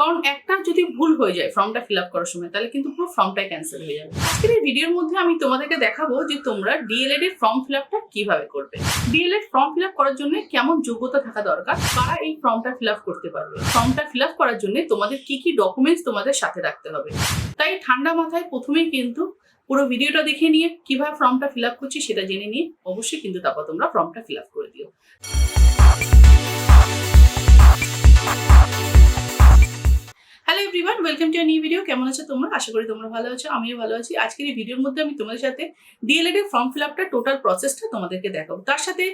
কারণ একটা যদি ভুল হয়ে যায় ফর্মটা ফিল আপ করার সময়, তাহলে কিন্তু পুরো ফর্মটাই ক্যান্সেল হয়ে যাবে। আজকের এই ভিডিওর মধ্যে আমি তোমাদেরকে দেখাবো যে তোমরা ডিএলএড এর ফর্ম ফিল আপটা কিভাবে করবে। ডিএলএড ফর্ম ফিল আপ করার জন্য কেমন যোগ্যতা থাকা দরকার, কারা এই ফর্মটা ফিল আপ করতে পারবে, ফর্মটা ফিল আপ করার জন্য তোমাদের কি কি ডকুমেন্টস তোমাদের সাথে রাখতে হবে। তাই ঠান্ডা মাথায় প্রথমেই কিন্তু পুরো ভিডিওটা দেখে নিয়ে কিভাবে ফর্মটা ফিল আপ করছি সেটা জেনে নিয়ে অবশ্যই কিন্তু তারপর তোমরা ফর্মটা ফিল আপ করে দিও। Hello everyone, welcome to a new video. কেমন আছো তোমরা? আশা করি তোমরা ভালো আছো, আমিও ভালো আছি। আজকের এই ভিডিওর মধ্যে আমি তোমাদের সাথে ডিএলএড এর ফর্ম ফিল আপটা টোটাল প্রসেসটা তোমাদেরকে দেখাবো। তার সাথে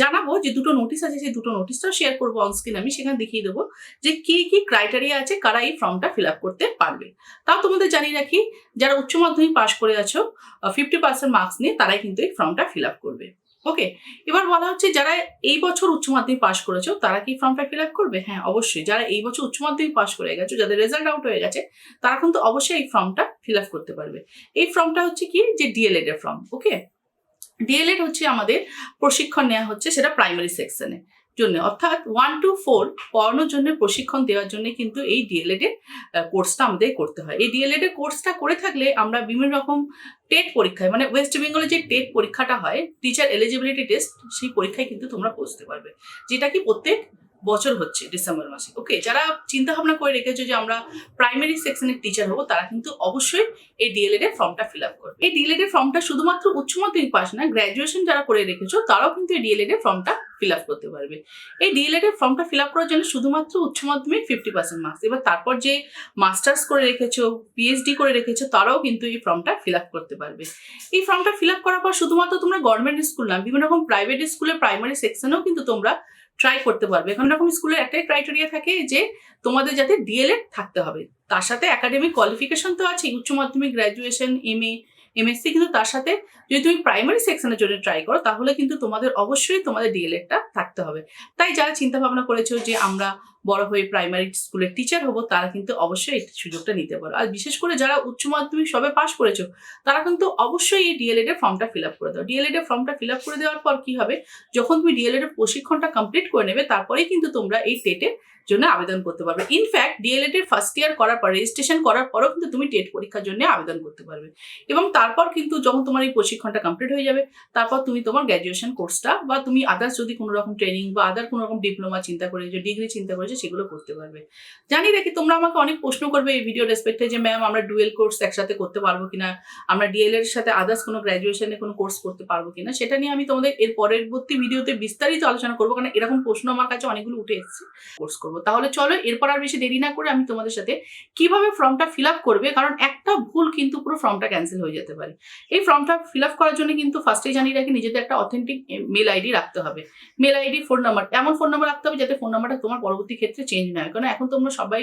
জানাবো যে দুটো নোটিশ আছে, সেই দুটো নোটিশটাও শেয়ার করবো অন স্ক্রিন। আমি সেখানে দেখিয়ে দেবো যে কি কি ক্রাইটেরিয়া আছে, কারা এই ফর্মটা ফিল আপ করতে পারবে। তাও তোমাদের জানিয়ে রাখি, যারা উচ্চ মাধ্যমিক পাস করে আছো 50% মার্কস নিয়ে, তারাই কিন্তু এই ফর্মটা ফিল আপ করবে। ওকে, এবার বলা হচ্ছে যারা এই বছর উচ্চ মাধ্যমিক পাস করেছো তারা কি ফর্মটা ফিল আপ করবে? হ্যাঁ, অবশ্যই। যারা এই বছর উচ্চ মাধ্যমিক পাস করে গেছো, যাদের রেজাল্ট আউট হয়ে গেছে, তারা কিন্তু অবশ্যই এই ফর্মটা ফিল আপ করতে পারবে। এই ফর্মটা হচ্ছে কি, যে ডিএলএড এর ফর্ম। ওকে, ডিএলএড হচ্ছে আমাদের প্রশিক্ষণ নেওয়া হচ্ছে, সেটা প্রাইমারি সেকশনে জন্য, অর্থাৎ 1 to 4 পড়ানোর জন্য প্রশিক্ষণ দেওয়ার জন্য কিন্তু এই ডিএলএড এর কোর্সটা আমাদের করতে হয়। এই ডিএলএড এর কোর্সটা করে থাকলে আমরা বিভিন্ন রকম টেট পরীক্ষায়, মানে ওয়েস্ট বেঙ্গলে যে টেট পরীক্ষাটা হয়, টিচার এলিজিবিলিটি টেস্ট, সেই পরীক্ষায় কিন্তু তোমরা বসতে পারবে, যেটা কি প্রত্যেক বছর হচ্ছে ডিসেম্বর মাসে। ওকে, যারা চিন্তা ভাবনা করে রেখেছো যে আমরা প্রাইমারি সেকশনের টিচার হবো, তারা কিন্তু অবশ্যই এই ডিএলএড এর ফর্মটা ফিল আপ করবে। এই ডিএলএড এর ফর্মটা শুধুমাত্র উচ্চ মাধ্যমিক পাস না, গ্র্যাজুয়েশন যারা করে রেখেছো তারাও কিন্তু এই ডিএলএড এর ফর্মটা ফিল আপ করতে পারবে। এই ডিএলএড এর ফর্মটা ফিল আপ করার জন্য শুধুমাত্র উচ্চ মাধ্যমিক 50% মার্কস। এবার তারপর যে মাস্টার্স করে রেখেছো, পিএইচডি করে রেখেছো, তারাও কিন্তু এই ফর্মটা ফিল আপ করতে পারবে। এই ফর্মটা ফিল আপ করার পর শুধুমাত্র তোমরা গভর্নমেন্ট স্কুল না, বিভিন্ন রকম প্রাইভেট স্কুলের প্রাইমারি সেকশনেও কিন্তু তোমরা ট্রাই করতে পারবে। এখন রকম স্কুলের একটাই ক্রাইটেরিয়া থাকে যে তোমাদের যাতে ডিএলএড থাকতে হবে, তার সাথে একাডেমিক কোয়ালিফিকেশন তো আছে, উচ্চ মাধ্যমিক, গ্র্যাজুয়েশন, এমএ, এমএসসি, কিন্তু তার সাথে যদি তুমি প্রাইমারি সেকশনের জন্য ট্রাই করো, তাহলে কিন্তু তোমাদের অবশ্যই তোমাদের ডিএলএডটা থাকতে হবে। তাই যারা চিন্তা ভাবনা করেছো যে আমরা বড় হয়ে প্রাইমারি স্কুলের টিচার হবো, তারা কিন্তু অবশ্যই এই সুযোগটা নিতে পারো। আর বিশেষ করে যারা উচ্চ মাধ্যমিক সবে পাস করেছো, তারা কিন্তু অবশ্যই এই ডিএলএড এর ফর্মটা ফিল আপ করে দাও। ডিএলএড এর ফর্মটা ফিল আপ করে দেওয়ার পর কি হবে, যখন তুমি ডিএলএড এর প্রশিক্ষণটা কমপ্লিট করে নেবে, তারপরেই কিন্তু তোমরা এই টেটের জন্য আবেদন করতে পারবে। ইনফ্যাক্ট ডিএলএড এর ফার্স্ট ইয়ার করার পর, রেজিস্ট্রেশন করার পরও কিন্তু তুমি টেট পরীক্ষার জন্য আবেদন করতে পারবে। এবং তারপর কিন্তু যখন তোমার এই প্রশিক্ষণটা কমপ্লিট হয়ে যাবে, তারপর তুমি তোমার গ্র্যাজুয়েশন কোর্সটা বা তুমি আদার্স যদি কোনো রকম ট্রেনিং বা আদার কোনো রকম ডিপ্লোমা চিন্তা করেছো, ডিগ্রি চিন্তা করেছো, সেগুলো করতে পারবে। জানি রাখি, তোমরা আমাকে অনেক প্রশ্ন করবে এই ভিডিও রেসপেক্টে যে ম্যাম আমরা ডুয়েল কোর্স একসাথে করতে পারবো কিনা, আমরা ডিএলএড এর সাথে আদার্স কোনো গ্র্যাজুয়েশনে কোনো কোর্স করতে পারবো কিনা। সেটা নিয়ে আমি তোমাদের এর পরবর্তী ভিডিওতে বিস্তারিত আলোচনা করবো, কারণ এরকম প্রশ্ন আমার কাছে অনেকগুলো উঠে এসেছে। কোর্স করবো, তাহলে চলো এরপর আর বেশি দেরি না করে আমি তোমাদের সাথে কিভাবে ফর্মটা ফিল আপ করবে, কারণ একটা ভুল কিন্তু পুরো ফর্মটা ক্যান্সেল হয়ে যেতে পারে। এই ফর্মটা ফিল আপ করার জন্য কিন্তু ফার্স্টেই জানিয়ে রাখি, নিজেদের একটা অথেন্টিক মেল আইডি রাখতে হবে। মেল আইডি, ফোন নাম্বার, এমন ফোন নাম্বার রাখতে হবে যাতে ফোন নাম্বারটা তোমার পরবর্তী ক্ষেত্রে চেঞ্জ না হয়। কারণ এখন তোমরা সবাই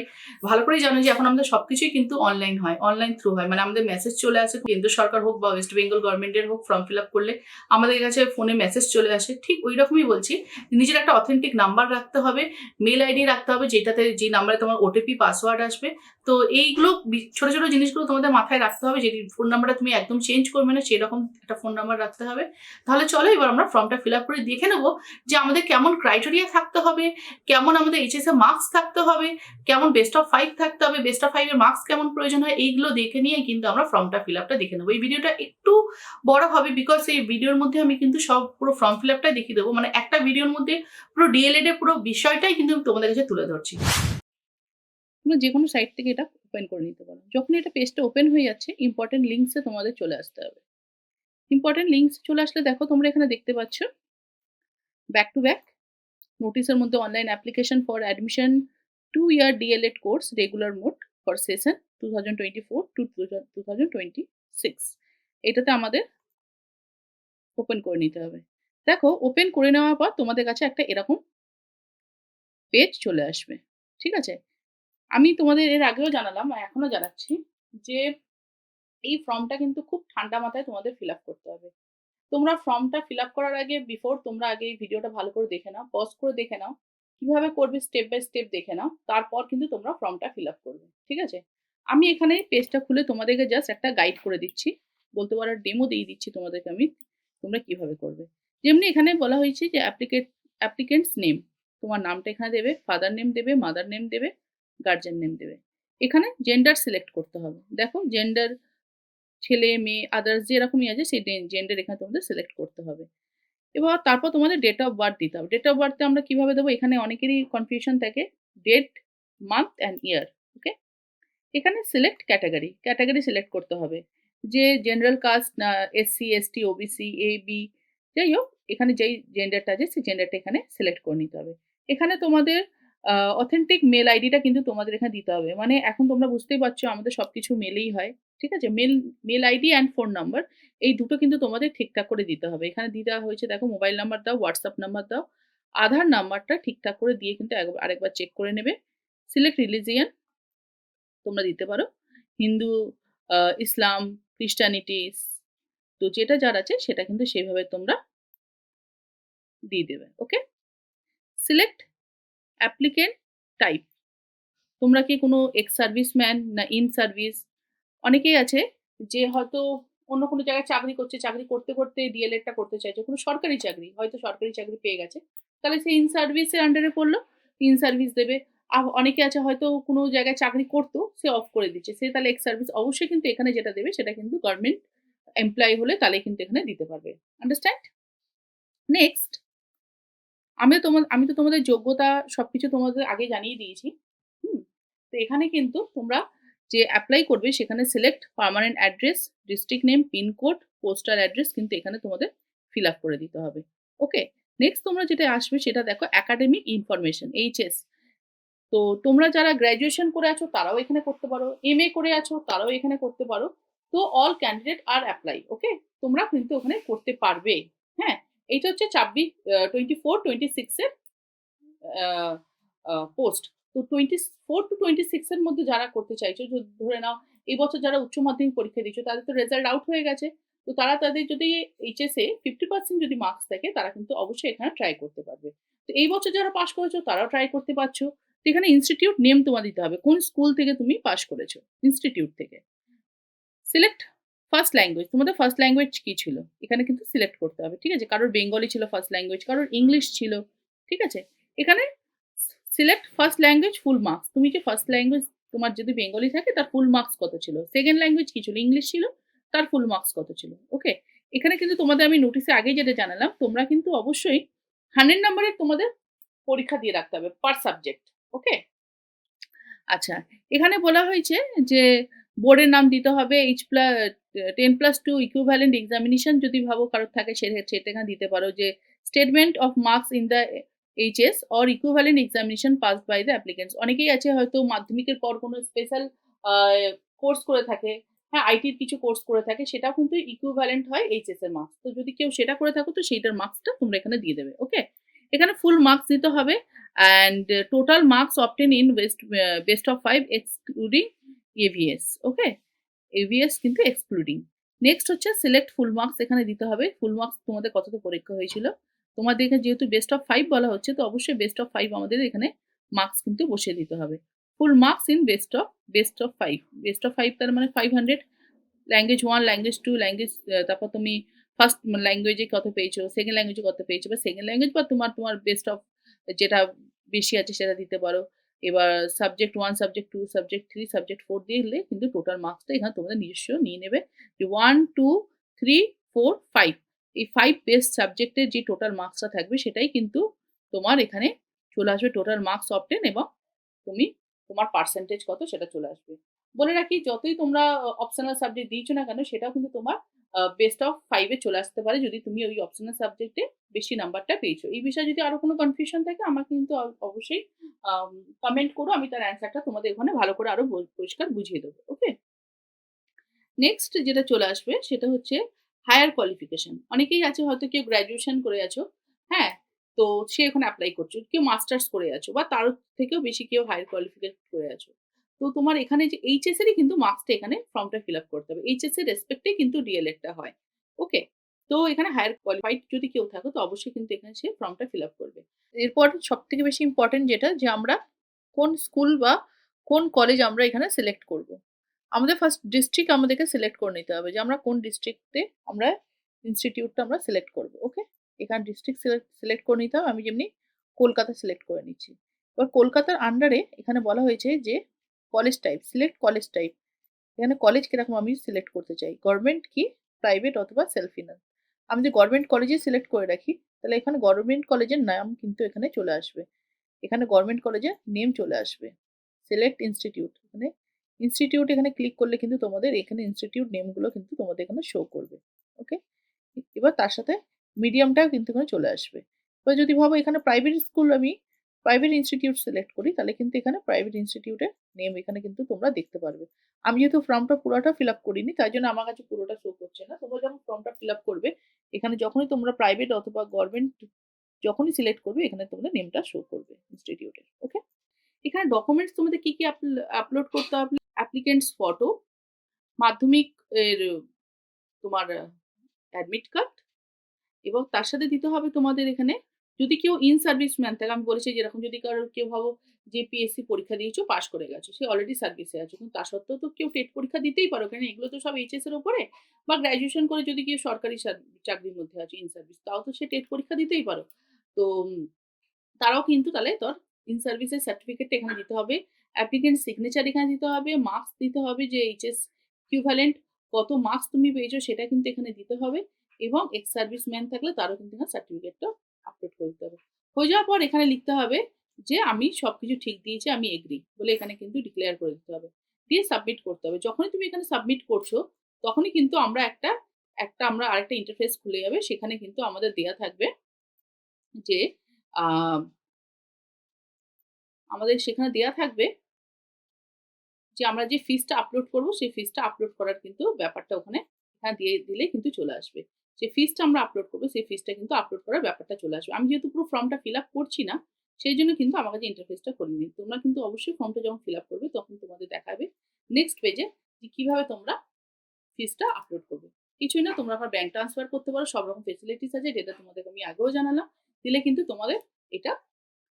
ভালো করেই জানো যে এখন আমাদের সবকিছুই কিন্তু অনলাইন হয়, অনলাইন থ্রু হয়, মানে আমাদের মেসেজ চলে আসে, কেন্দ্র সরকার হোক বা ওয়েস্ট বেঙ্গল গভর্নমেন্টের হোক, ফর্ম ফিল আপ করলে আমাদের কাছে ফোনে মেসেজ চলে আসে। ঠিক ওই রকমই বলছি, নিজের একটা অথেন্টিক নাম্বার রাখতে হবে, মেল আইডি রাখতে হবে, যেটাতে যে নাম্বারে তোমার ওটিপি পাসওয়ার্ড আসবে। তো এইগুলো ছোট ছোট জিনিসগুলো তোমাদের মাথায় রাখতে হবে, যে ফোন নাম্বারটা তুমি একদম চেঞ্জ করবে না, সেরকম একটা ফোন নাম্বার রাখতে হবে। তাহলে চলো এবার আমরা ফর্মটা ফিল আপ করে দেখে নেবো যে আমাদের কেমন ক্রাইটেরিয়া থাকতে হবে, কেমন আমাদের এইচএস এ মার্কস থাকতে হবে, কেমন বেস্ট অফ 5 থাকতে হবে, বেস্ট অফ 5 এর মার্কস কেমন প্রয়োজন হয়। এইগুলো দেখে নিয়ে কিন্তু আমরা ফর্মটা ফিল আপটা দেখে নেবো। এই ভিডিওটা একটু বড় হবে, বিকজ এই ভিডিওর মধ্যে আমি কিন্তু সব পুরো ফর্ম ফিল আপটাই দেখিয়ে দেবো, মানে একটা ভিডিওর মধ্যে পুরো ডিএলএড এর পুরো বিষয়টাই কিন্তু তোমাদের কাছে তুলে ধরছি। তোমরা যে কোনো সাইট থেকে এটা ওপেন করে নিতে পারো। যখন এটা পেজটা ওপেন হয়ে যাচ্ছে, ইম্পর্টেন্ট লিঙ্কসে তোমাদের চলে আসতে হবে। ইম্পর্টেন্ট লিঙ্কস চলে আসলে দেখো তোমরা এখানে দেখতে পাচ্ছ ব্যাক টু ব্যাক নোটিসের মধ্যে online application for admission 2-year D.El.Ed course regular mode for session 2024 to 2026, এটাতে আমাদের ওপেন করে নিতে হবে। দেখো ওপেন করে নেওয়ার পর তোমাদের কাছে একটা এরকম পেজ চলে আসবে। ঠিক আছে, আমি তোমাদের এর আগেও জানালাম, এখনো জানাচ্ছি যে এই ফর্মটা কিন্তু খুব ঠান্ডা মাথায় তোমাদের ফিল আপ করতে হবে। তোমরা ফর্মটা ফিল আপ করার আগে তোমরা আগে এই ভিডিওটা ভালো করে দেখে নাও, পজ করে দেখে নাও, কিভাবে করবে স্টেপ বাই স্টেপ দেখে নাও, তারপর কিন্তু তোমরা ফর্মটা ফিল আপ করবে। ঠিক আছে, আমি এখানে পেজটা খুলে তোমাদেরকে জাস্ট একটা গাইড করে দিচ্ছি, বলতে পারো ডেমো দিয়ে দিচ্ছি তোমাদেরকে আমি, তোমরা কিভাবে করবে। যেমনি এখানে বলা হয়েছে যে অ্যাপ্লিকেন্টস নেম, তোমার নামটা এখানে দেবে, ফাদার নেম দেবে, মাদার নেম দেবে, গার্জেন নেম দেবে। এখানে জেন্ডার সিলেক্ট করতে হবে। দেখো জেন্ডার ছেলে, মেয়ে, আদার্স যেরকমই আছে সেই জেন্ডার এখানে তোমাদের সিলেক্ট করতে হবে। এবার তারপর তোমাদের ডেট অফ বার্থ দিতে হবে। ডেট অফ বার্থটা আমরা কিভাবে দেবো? এখানে অনেকেরই কনফিউশন থাকে। ডেট, মান্থ অ্যান্ড ইয়ার। ওকে? এখানে সিলেক্ট ক্যাটেগরি। ক্যাটেগরি সিলেক্ট করতে হবে। যে জেনারেল কাস্ট না এসসি, এসটি, ওবিসি, এবি যাই হোক এখানে যেই জেন্ডারটা আছে সেই জেন্ডারটা এখানে সিলেক্ট করে নিতে হবে। এখানে তোমাদের অথেন্টিক মেল আইডিটা কিন্তু তোমাদের এখানে দিতে হবে। মানে এখন তোমরা বুঝতেই পারছো আমাদের সবকিছু মেলেই হয়। ঠিক আছে? Mail ID and phone number এই দুটো কিন্তু তোমাদের ঠিকঠাক করে দিতে হবে। এখানে দিয়ে দেওয়া হয়েছে দেখো মোবাইল নাম্বার দাও, হোয়াটসঅ্যাপ নাম্বার দাও। আধার নাম্বারটা ঠিকঠাক করে দিয়ে কিন্তু আরেকবার চেক করে নেবে। সিলেক্ট রিলিজিয়ন তোমরা দিতে পারো। হিন্দু, ইসলাম, খ্রিস্টানিটিস তো যেটা যার আছে সেটা কিন্তু সেইভাবে তোমরা দিয়ে দেবে। ওকে? Select applicant type. তোমরা কি কোনো এক্স সার্ভিসম্যান না ইন সার্ভিস? অনেকেই আছে যে হয়তো অন্য কোনো জায়গায় চাকরি করছে, চাকরি করতে, করতে ডিএলএডটা করতে চাইছে। কোনো সরকারি চাকরি, হয়তো সরকারি চাকরি পেয়ে গেছে। তাহলে সে ইন সার্ভিসের আন্ডারে পড়লো, ইন সার্ভিস দেবে। অনেকে আছে হয়তো কোনো জায়গায় চাকরি করতো, সে অফ করে দিচ্ছে। সে তাহলে এক্স সার্ভিস অবশ্যই কিন্তু এখানে যেটা দেবে সেটা কিন্তু গভর্নমেন্ট এমপ্লয়ি হলে তাহলে কিন্তু এখানে দিতে পারবে। আন্ডারস্ট্যান্ড? নেক্সট আমি তো তোমাদের যোগ্যতা সবকিছু তোমাদের আগে জানিয়ে দিয়েছি। হুম? তো এখানে কিন্তু তোমরা যে এপ্লাই করবে সেখানে select permanent address, district name, pin code, postal address কিন্তু এখানে তোমাদের ফিল আপ করে দিতে হবে। ওকে? নেক্সট তোমরা যেটা আসবে সেটা দেখো একাডেমিক ইনফরমেশন, এইচএস। তো তোমরা যারা গ্র্যাজুয়েশন করে আছো তারাও এখানে করতে পারো, এমএ করে আছো তারাও এখানে করতে পারো। তো অল ক্যান্ডিডেট আর অ্যাপ্লাই। ওকে? তোমরা কিন্তু ওখানে করতে পারবে। হ্যাঁ? এইটা হচ্ছে 24-26 এর পোস্ট। তো 24-26 এর মধ্যে যারা করতে চাইছো, ধরে নাও এই বছর যারা উচ্চ মাধ্যমিক পরীক্ষা দিচ্ছ তাদের তো রেজাল্ট আউট হয়ে গেছে। তো তাদের যদি এইচএস এ 50% যদি মার্কস থাকে তারা কিন্তু অবশ্যই এখানে ট্রাই করতে পারবে। তো এই বছর যারা পাস করেছো তারাও ট্রাই করতে পারছো। তো এখানে ইনস্টিটিউট নেম তোমার দিতে হবে। কোন স্কুল থেকে তুমি পাস করেছো? ইনস্টিটিউট থেকে। Select first language. তোমাদের ফার্স্ট ল্যাঙ্গুয়েজ কি ছিল? এখানে কিন্তু সিলেক্ট করতে হবে। ঠিক আছে? কারোর বেঙ্গলি ছিল ফার্স্ট ল্যাঙ্গুয়েজ, কারোর ইংলিশ ছিল। ঠিক আছে? এখানে select first language full marks. তুমি যে ফার্স্ট ল্যাঙ্গুয়েজ তোমার যদি বেঙ্গলি থাকে তার ফুল মার্কস কত ছিল? সেকেন্ড ল্যাঙ্গুয়েজ কি ছিল? ইংলিশ ছিল। তার ফুল মার্কস কত ছিল? ওকে? এখানে কিন্তু তোমাদের আমি নোটিসে আগেই যেটা জানালাম, তোমরা কিন্তু অবশ্যই 100 নাম্বারের তোমাদের পরীক্ষা দিয়ে রাখতে হবে পার সাবজেক্ট। ওকে? আচ্ছা, এখানে বলা হয়েছে যে বোর্ডের নাম দিতে হবে। 10+2 ইকুইভ্যালেন্ট এক্সামিনেশন যদি ভাবো কারোর থাকে সেটা এখানে দিতে পারো যে statement of marks in the HS or equivalent examination passed by the applicants. অনেকেই আছে হয়তো মাধ্যমিকের পর কোনো স্পেশাল কোর্স করে থাকে। হ্যাঁ, আইটির কিছু কোর্স করে থাকে সেটাও কিন্তু ইকুইভ্যালেন্ট হয় এইচএস এর মার্কস। তো যদি কেউ সেটা করে থাকো তো সেইটার মার্কসটা তোমরা এখানে দিয়ে দেবে। ওকে? এখানে ফুল মার্কস দিতে হবে। and total marks obtained in best of 5 excluding AVS. Okay? AVS কিন্তু এক্সক্লুডিং। নেক্সট হচ্ছে সিলেক্ট ফুল মার্কস এখানে দিতে হবে। ফুল মার্কস তোমাদের কততে পরীক্ষা হয়েছিল? তোমাদের এখানে যেহেতু বেস্ট অফ 5 বলা হচ্ছে তো অবশ্যই বেস্ট অফ 5 আমাদের এখানে মার্কস কিন্তু বসিয়ে দিতে হবে। Full marks in best of 5। Best of 5 তার মানে 500। ল্যাঙ্গুয়েজ 1, ল্যাঙ্গুয়েজ 2, তারপর তুমি ফার্স্ট ল্যাঙ্গুয়েজে কত পেয়েছো, সেকেন্ড ল্যাঙ্গুয়েজে কত পেয়েছো বা সেকেন্ড ল্যাঙ্গুয়েজ বা তোমার বেস্ট অফ যেটা বেশি আছে সেটা দিতে পারো। এবার সাবজেক্ট 1, সাবজেক্ট 2, সাবজেক্ট 3, সাবজেক্ট 4 দিলে কিন্তু টোটাল মার্কসটা এখানে তোমাদের নিজস্ব নিয়ে নেবে। যে 1, 2, 3, 4, 5 এই 5 বেস্ট সাবজেক্টের যে টোটাল মার্কসটা থাকবে সেটাই কিন্তু তোমার এখানে চলে আসবে টোটাল মার্কস অবটেন এবং তুমি তোমার পার্সেন্টেজ কত সেটা চলে আসবে। বলে রাখি যতই তোমরা অপশনাল সাবজেক্ট দিয়েছো না কেন সেটাও কিন্তু তোমার বেস্ট অফ 5 এ চলে আসতে পারে যদি তুমি ওই অপশনাল সাবজেক্টে বেশি নাম্বারটা পেয়েছো। এই বিষয়ে যদি আরো কোনো কনফিউশন থাকে আমাকে কিন্তু অবশ্যই কমেন্ট করো। আমি তার অ্যান্সারটা তোমাদের ওখানে ভালো করে আরো পরিষ্কার বুঝিয়ে দেবো। ওকে? নেক্সট যেটা চলে আসবে সেটা হচ্ছে হায়ার কোয়ালিফিকেশন। অনেকেই আছে হয়তো কেউ গ্র্যাজুয়েশন করে আছো। হ্যাঁ? তো সে এখন এপ্লাই করছো। কেউ মাস্টার্স করে আছো বা তার থেকেও বেশি কেউ হায়ার কোয়ালিফিকেশন করে আছো। তো তোমার এখানে যে এইচএস এরই কিন্তু মার্কসটা এখানে ফর্মটা ফিল আপ করতে হবে। এইচএস এর রেসপেক্টেই কিন্তু ডিএলএড টা হয়। ওকে? তো এখানে হায়ার কোয়ালিফাইড যদি কেউ থাকো তো অবশ্যই কিন্তু এখানে সে ফর্মটা ফিল আপ করবে। এরপর সবথেকে বেশি ইম্পোর্টেন্ট যেটা যে আমরা কোন স্কুল বা কোন কলেজ আমরা এখানে সিলেক্ট করব। আমাদের ফার্স্ট ডিস্ট্রিক্ট আমাদেরকে সিলেক্ট করে নিতে হবে যে আমরা কোন ডিস্ট্রিক্টে আমরা ইনস্টিটিউটটা আমরা সিলেক্ট করব। ওকে? এখানে ডিস্ট্রিক্ট সিলেক্ট করে নিতে হবে। আমি যেমনি কলকাতা সিলেক্ট করে নিচ্ছি। এবার কলকাতার আন্ডারে এখানে বলা হয়েছে যে college type, select college type. এখানে কলেজ কিরকম আমি সিলেক্ট করতে চাই, গভর্নমেন্ট কি প্রাইভেট অথবা সেলফ ফিনান্স। আমি যদি গভর্নমেন্ট কলেজে সিলেক্ট করে রাখি তাহলে এখানে গভর্নমেন্ট কলেজের নাম কিন্তু এখানে চলে আসবে, এখানে গভর্নমেন্ট কলেজের নেম চলে আসবে। সিলেক্ট ইনস্টিটিউট, এখানে ইনস্টিটিউট এখানে ক্লিক করলে কিন্তু তোমাদের এখানে ইনস্টিটিউট নেমগুলো কিন্তু তোমাদের এখানে শো করবে। ওকে, এবার তার সাথে মিডিয়ামটাও কিন্তু এখানে চলে আসবে। এবার যদি ভাবো এখানে প্রাইভেট স্কুল, আমি প্রাইভেট ইনস্টিটিউট সিলেক্ট করি তাহলে কিন্তু এখানে প্রাইভেট ইনস্টিটিউটের নেম এখানে কিন্তু তোমরা দেখতে পারবে। আমি যেহেতু ফর্মটা পুরোটা ফিল আপ করিনি তাই জন্য আমার কাছে পুরোটা শো করছে না। তোমরা যখন ফর্মটা ফিল আপ করবে এখানে যখনই তোমরা প্রাইভেট অথবা গভর্নমেন্ট যখনই সিলেক্ট করবে এখানে তোমাদের নেমটা শো করবে ইনস্টিটিউটের। ওকে, এখানে ডকুমেন্টস তোমাদের কি কি আপলোড করতে হবে, অ্যাপ্লিকেন্টস ফটো, মাধ্যমিক এর তোমার অ্যাডমিট কার্ড, এবং তার সাথে দিতে হবে তোমাদের এখানে যদি কেউ ইন সার্ভিস ম্যান থাকে, আমি বলেছি যেরকম যদি কারোর কেউ ভাবো যে পিএসসি পরীক্ষা দিয়েছো, পাশ করে গেছো, সে অলরেডি সার্ভিসে আছে, কিন্তু তা সত্ত্বেও তো কেউ টেট পরীক্ষা দিতেই পারো, কারণ এগুলো তো সব এইচএস এর উপরে, বা গ্র্যাজুয়েশন করে যদি কেউ সরকারি চাকরির মধ্যে আছে ইন সার্ভিস, তাও তো সে টেট পরীক্ষা দিতেই পারো। তো তারাও কিন্তু তাহলে তোর ইন সার্ভিসের সার্টিফিকেটটা এখানে দিতে হবে, অ্যাপ্লিকেন্ট সিগনেচার এখানে দিতে হবে, মার্কস দিতে হবে যে এইচএস ইকুইভ্যালেন্ট কত মার্কস তুমি পেয়েছো সেটা কিন্তু এখানে দিতে হবে, এবং এক্স সার্ভিস ম্যান থাকলে তারও কিন্তু এখানে সার্টিফিকেটটা আপলোড করে দিতে হবে। হয়ে যাওয়ার পর এখানে লিখতে হবে যে আমি সবকিছু ঠিক দিয়েছি, আমি এগ্রি বলে এখানে কিন্তু ডিক্লেয়ার করে দিতে হবে, দিয়ে সাবমিট করতে হবে। যখনই তুমি এখানে সাবমিট করছো তখনই কিন্তু আমরা আমরা আরেকটা ইন্টারফেস খুলে যাবে, সেখানে কিন্তু আমাদের দেয়া থাকবে যে আমাদের সেখানে দেয়া থাকবে যে আমরা যে ফিসটা আপলোড করব সেই ফিসটা আপলোড করার কিন্তু ব্যাপারটা ওখানে এখানে দিয়ে দিলে কিন্তু চলে আসবে। যে ফিসটা আমরা আপলোড করবো সেই ফিসটা কিন্তু আপলোড করার ব্যাপারটা চলে আসবে। আমি যেহেতু পুরো ফর্মটা ফিল আপ করছি না সেই জন্য কিন্তু আমার কাছে ইন্টারফেসটা করে নিই। তোমরা কিন্তু অবশ্যই ফর্মটা যখন ফিল আপ করবে তখন তোমাদের দেখাবে নেক্সট পেজে যে কিভাবে তোমরা ফিসটা আপলোড করবে। কিছুই না, তোমরা আমার ব্যাংক ট্রান্সফার করতে পারো, সব রকম ফেসিলিটিস আছে যেটা তোমাদের আমি আগেও জানালাম। দিলে কিন্তু তোমাদের এটা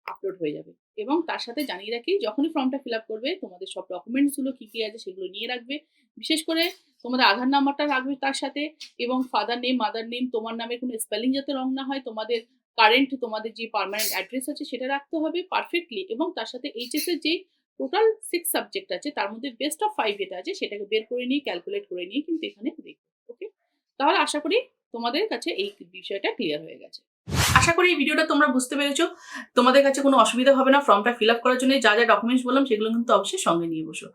আপলোড হয়ে যাবে। এবং তার সাথে জানিয়ে রাখি যখনই ফর্মটা ফিল আপ করবে তোমাদের সব ডকুমেন্টসগুলো কী কী আছে সেগুলো নিয়ে রাখবে। বিশেষ করে তোমাদের আধার নাম্বারটা রাখবে তার সাথে, এবং ফাদার নেম মাদার নেম, তোমার নামে কোনো স্পেলিং যাতে রং না হয়, তোমাদের কারেন্ট তোমাদের যে পার্মানেন্ট অ্যাড্রেস আছে সেটা রাখতে হবে পারফেক্টলি, এবং তার সাথে এইচএস এর যে টোটাল 6 সাবজেক্ট আছে তার মধ্যে বেস্ট অফ 5 যেটা আছে সেটাকে বের করে নিয়ে ক্যালকুলেট করে নিয়ে কিন্তু এখানে দেখবে। ওকে, তাহলে আশা করি তোমাদের কাছে এই বিষয়টা ক্লিয়ার হয়ে গেছে। আশা করি এই ভিডিওটা তোমরা বুঝতে পেরেছো, তোমাদের কাছে কোনো অসুবিধা হবে না। ফর্মটা ফিল আপ করার জন্য যা যা ডকুমেন্টস বললাম সেগুলো কিন্তু অবশ্যই সঙ্গে নিয়ে বসো।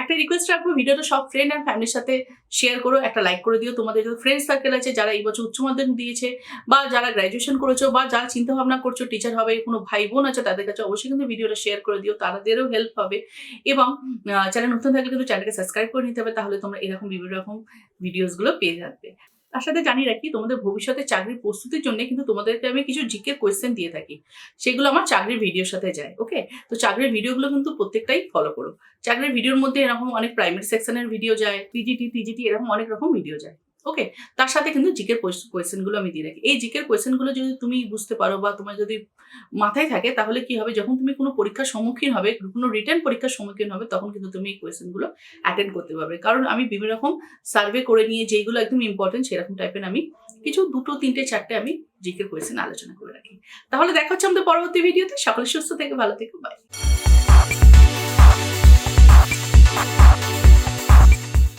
একটা রিকোয়েস্ট রাখবো, ভিডিওটা সব ফ্রেন্ড অ্যান্ড ফ্যামিলির সাথে শেয়ার করো, একটা লাইক করে দিও। তোমাদের যদি ফ্রেন্ড সার্কেল আছে যারা এই বছর উচ্চ মাধ্যমিক দিয়েছে, বা যারা গ্র্যাজুয়েশন করেছো, বা যারা চিন্তা ভাবনা করছো টিচার হবে, কোনো ভাই বোন আছে তাদের কাছে অবশ্যই কিন্তু ভিডিওটা শেয়ার করে দিও, তাদেরও হেল্প হবে। এবং চ্যানেল নতুন থাকলে কিন্তু চ্যানেলকে সাবস্ক্রাইব করে নিতে হবে, তাহলে তোমরা এরকম বিভিন্ন রকম ভিডিওসগুলো পেয়ে যাবে। তার সাথে জানিয়ে রাখি তোমাদের ভবিষ্যতে চাকরির প্রস্তুতির জন্য কিন্তু তোমাদেরকে আমি কিছু জিকে কোয়েশ্চেন দিয়ে থাকি, সেগুলো আমার চাকরির ভিডিওর সাথে যায়। ওকে, তো চাকরির ভিডিওগুলো কিন্তু প্রত্যেকটাই ফলো করো। চাকরির ভিডিওর মধ্যে এরকম অনেক প্রাইমারি সেকশনের ভিডিও যায়, টিজিটি এরকম অনেক রকম ভিডিও যায়। ওকে, তার সাথে কিন্তু জিকের কোয়েশ্চেনগুলো আমি দিয়ে রাখি। এই জিকের কোয়েশ্চেনগুলো যদি তুমি বুঝতে পারো বা তোমার যদি মাথায় থাকে তাহলে কি হবে, যখন তুমি কোনো পরীক্ষার সম্মুখীন হবে, কোনো রিটেন পরীক্ষার সম্মুখীন হবে, তখন কিন্তু তুমি এই কোয়েশ্চেনগুলো অ্যাটেন্ড করতে পারবে। কারণ আমি বিভিন্ন রকম সার্ভে করে নিয়ে যেগুলো একদম ইম্পর্টেন্ট সেরকম টাইপের আমি কিছু 2, 3, 4টে আমি জিকে কোয়েশ্চেন আলোচনা করে রাখি। তাহলে দেখা হচ্ছে আমাদের পরবর্তী ভিডিওতে। সকলে সুস্থ থেকে ভালো থেকো, বাই।